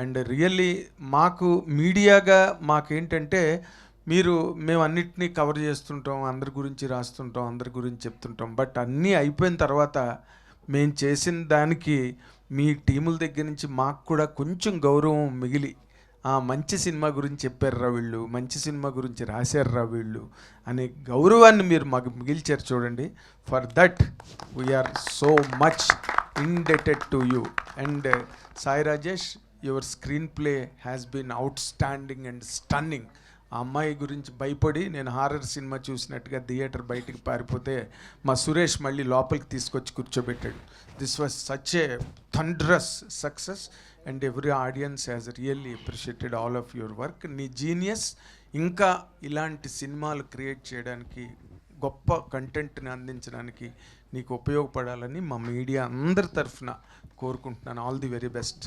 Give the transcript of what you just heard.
And really మాకు మీడియాగా మాకేంటంటే మేము అన్నిటినీ కవర్ చేస్తుంటాం, అందరి గురించి రాస్తుంటాం, అందరి గురించి చెప్తుంటాం. బట్ అన్నీ అయిపోయిన తర్వాత మేము చేసిన దానికి మీ టీముల దగ్గర నుంచి మాకు కూడా కొంచెం గౌరవం మిగిలి, మంచి సినిమా గురించి చెప్పారురా వీళ్ళు, మంచి సినిమా గురించి రాశారురా వీళ్ళు అనే గౌరవాన్ని మీరు మాకు మిగిల్చారు చూడండి. For that we're so much indebted to you. And Sai Rajesh, your screenplay has been outstanding and stunning. ఆ అమ్మాయి గురించి భయపడి నేను హారర్ సినిమా చూసినట్టుగా థియేటర్ బయటికి పారిపోతే మా సురేష్ మళ్ళీ లోపలికి తీసుకొచ్చి కూర్చోబెట్టాడు. This was such a thundrous success and every audience has really appreciated all of your work. నీ జీనియస్ ఇంకా ఇలాంటి సినిమాలు క్రియేట్ చేయడానికి, గొప్ప కంటెంట్ని అందించడానికి నీకు ఉపయోగపడాలని మా మీడియా అందరి తరఫున కోరుకుంటున్నాను. All the very best.